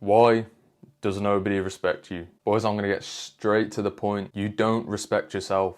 Why does nobody respect you? Boys, I'm going to get straight to the point. You don't respect yourself.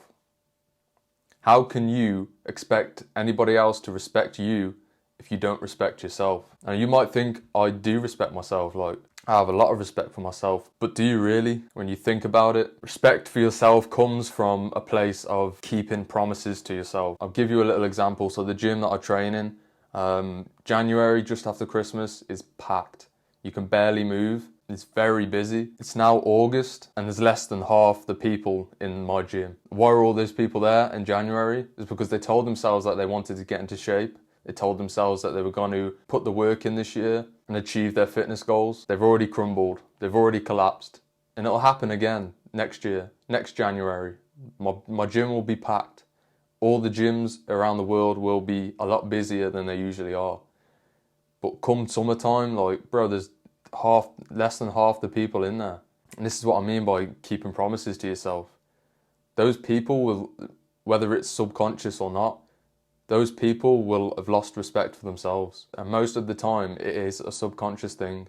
How can you expect anybody else to respect you if you don't respect yourself? And you might think, I do respect myself, like I have a lot of respect for myself, but do you really? When you think about it, respect for yourself comes from a place of keeping promises to yourself. I'll give you a little example. So the gym that I train in, January, just after Christmas, is packed. You can barely move. It's very busy. It's now August and there's less than half the people in my gym. Why are all those people there in January? It's because they told themselves that they wanted to get into shape. They told themselves that they were going to put the work in this year and achieve their fitness goals. They've already crumbled. They've already collapsed. And it'll happen again next year, next January. My gym will be packed. All the gyms around the world will be a lot busier than they usually are. But come summertime, like, bro, there's less than half the people in there. And this is what I mean by keeping promises to yourself. Those people will, whether it's subconscious or not, those people will have lost respect for themselves. And most of the time it is a subconscious thing.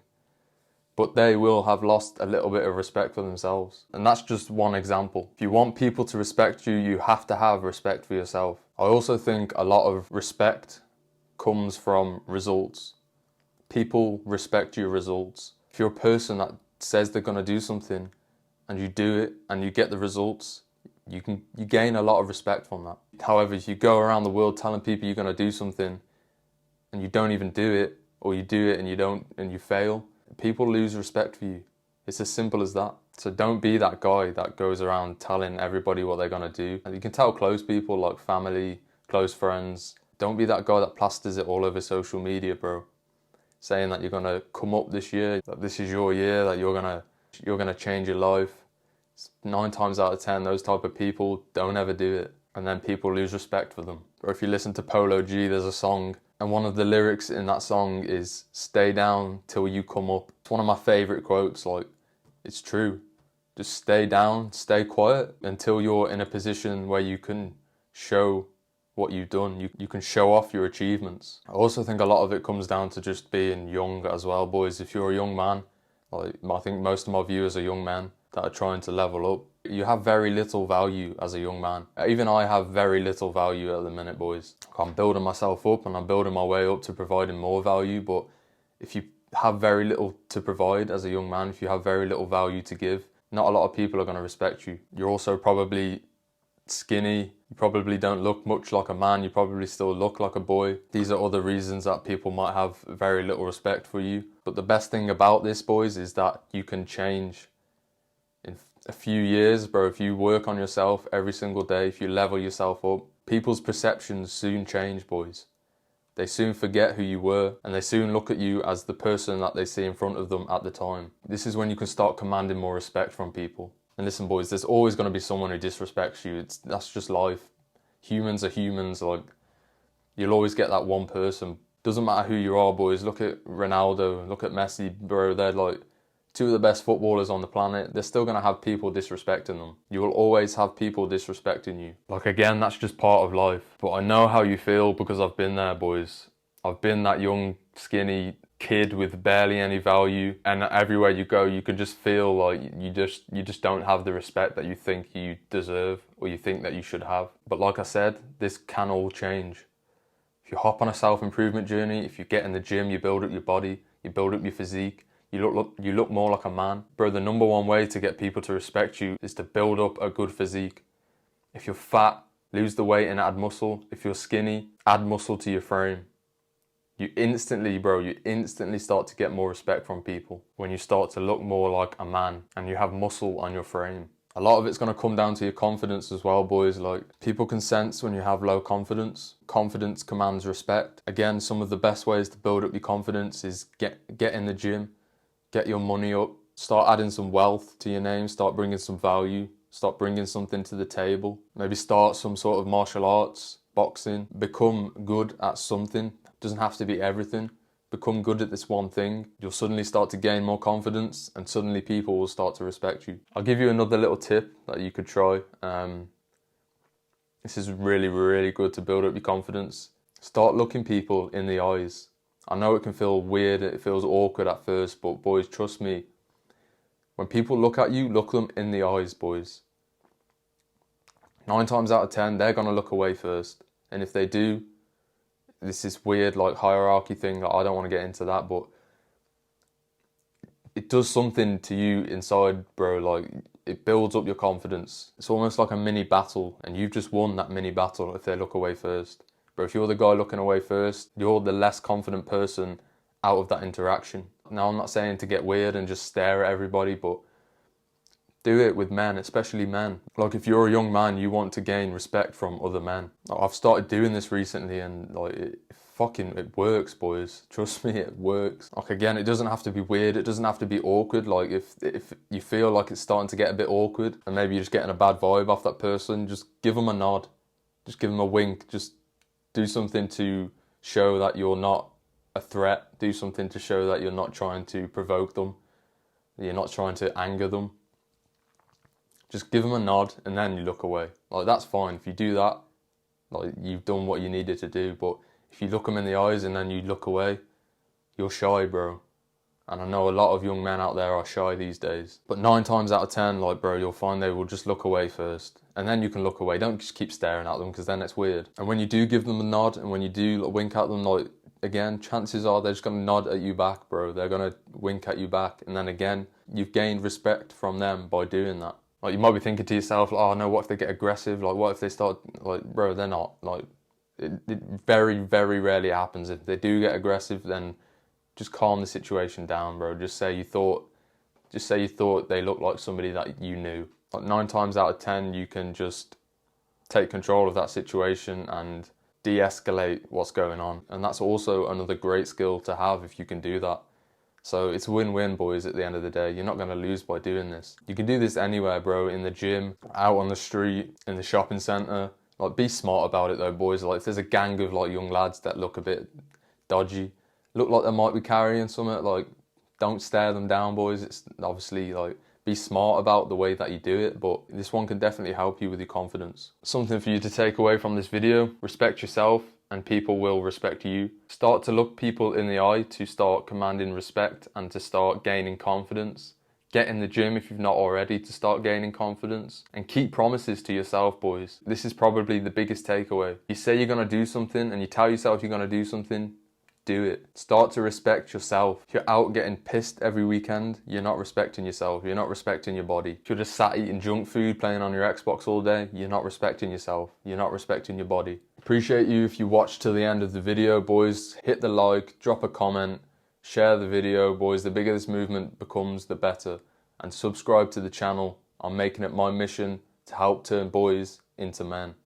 But they will have lost a little bit of respect for themselves. And that's just one example. If you want people to respect you, you have to have respect for yourself. I also think a lot of respect comes from results. People respect your results. If you're a person that says they're going to do something and you do it and you get the results, you gain a lot of respect from that. However, if you go around the world telling people you're going to do something and you don't even do it, or you do it and you don't, and you fail, people lose respect for you. It's as simple as that. So don't be that guy that goes around telling everybody what they're going to do. And you can tell close people like family, close friends. Don't be that guy that plasters it all over social media, bro. Saying that you're going to come up this year, that this is your year, that you're going to change your life. 9 times out of 10, those type of people don't ever do it. And then people lose respect for them. Or if you listen to Polo G, there's a song, and one of the lyrics in that song is, "Stay down till you come up." It's one of my favorite quotes. Like, it's true. Just stay down, stay quiet until you're in a position where you can show what you've done. You can show off your achievements. I also think a lot of it comes down to just being young as well, boys. If you're a young man, like I think most of my viewers are young men that are trying to level up, you have very little value as a young man. Even I have very little value at the minute, boys. I'm building myself up and I'm building my way up to providing more value, but if you have very little to provide as a young man, if you have very little value to give, not a lot of people are going to respect you. You're also probably skinny, you probably don't look much like a man, you probably still look like a boy. These are other reasons that people might have very little respect for you. But the best thing about this, boys, is that you can change. In a few years, bro, if you work on yourself every single day, if you level yourself up, people's perceptions soon change, boys. They soon forget who you were, and they soon look at you as the person that they see in front of them at the time. This is when you can start commanding more respect from people. And listen, boys, there's always going to be someone who disrespects you. That's just life. Humans are humans. Like, you'll always get that one person. Doesn't matter who you are, boys. Look at Ronaldo, look at Messi, bro. They're like 2 of the best footballers on the planet. They're still going to have people disrespecting them. You will always have people disrespecting you. Like, again, that's just part of life. But I know how you feel because I've been there, boys. I've been that young, skinny kid with barely any value, and everywhere you go you can just feel like you just don't have the respect that you think you deserve or you think that you should have. But like I said, this can all change. If you hop on a self-improvement journey, if you get in the gym, you build up your body, you build up your physique, you look more like a man. Bro, the number one way to get people to respect you is to build up a good physique. If you're fat, lose the weight and add muscle. If you're skinny, add muscle to your frame. You instantly start to get more respect from people when you start to look more like a man and you have muscle on your frame. A lot of it's going to come down to your confidence as well, boys. Like, people can sense when you have low confidence. Confidence commands respect. Again, some of the best ways to build up your confidence is get in the gym, get your money up, start adding some wealth to your name, start bringing some value, start bringing something to the table. Maybe start some sort of martial arts, boxing, become good at something. Doesn't have to be everything. Become good at this one thing. You'll suddenly start to gain more confidence and suddenly people will start to respect you. I'll give you another little tip that you could try. This is really, really good to build up your confidence. Start looking people in the eyes I know it can feel weird, it feels awkward at first, but boys, trust me, when people look at you, look them in the eyes, boys. 9 times out of 10, they're going to look away first. And if they do, this is weird, like, hierarchy thing, like, I don't want to get into that, but it does something to you inside, bro. Like, it builds up your confidence. It's almost like a mini battle, and you've just won that mini battle if they look away first. But if you're the guy looking away first, you're the less confident person out of that interaction. Now, I'm not saying to get weird and just stare at everybody, but do it with men, especially men. Like, if you're a young man, you want to gain respect from other men. Like, I've started doing this recently, and like, it works, boys. Trust me, it works. Like, again, it doesn't have to be weird. It doesn't have to be awkward. Like, if you feel like it's starting to get a bit awkward, and maybe you're just getting a bad vibe off that person, just give them a nod. Just give them a wink. Just do something to show that you're not a threat. Do something to show that you're not trying to provoke them. You're not trying to anger them. Just give them a nod and then you look away. Like, that's fine. If you do that, like, you've done what you needed to do. But if you look them in the eyes and then you look away, you're shy, bro. And I know a lot of young men out there are shy these days. But 9 times out of 10, like, bro, you'll find they will just look away first. And then you can look away. Don't just keep staring at them, because then it's weird. And when you do give them a nod and when you do like, wink at them, like, again, chances are they're just going to nod at you back, bro. They're going to wink at you back. And then again, you've gained respect from them by doing that. Like, you might be thinking to yourself, oh no, what if they get aggressive? Like, what if they start, like, bro, they're not. Like, it very, very rarely happens. If they do get aggressive, then just calm the situation down, bro. Just say you thought they looked like somebody that you knew. Like, 9 times out of 10, you can just take control of that situation and de-escalate what's going on. And that's also another great skill to have if you can do that. So it's win-win, boys, at the end of the day. You're not going to lose by doing this. You can do this anywhere, bro, in the gym, out on the street, in the shopping centre. Like, be smart about it, though, boys. Like, if there's a gang of, like, young lads that look a bit dodgy, look like they might be carrying something, like, don't stare them down, boys. It's obviously, like, be smart about the way that you do it, but this one can definitely help you with your confidence. Something for you to take away from this video: respect yourself, and people will respect you. Start to look people in the eye to start commanding respect and to start gaining confidence. Get in the gym if you've not already to start gaining confidence. And keep promises to yourself, boys. This is probably the biggest takeaway. You say you're going to do something and you tell yourself you're going to do something, do it. Start to respect yourself. If you're out getting pissed every weekend, you're not respecting yourself. You're not respecting your body. If you're just sat eating junk food, playing on your Xbox all day, you're not respecting yourself. You're not respecting your body. Appreciate you if you watched till the end of the video, boys. Hit the like, drop a comment, share the video, boys. The bigger this movement becomes, the better. And subscribe to the channel. I'm making it my mission to help turn boys into men.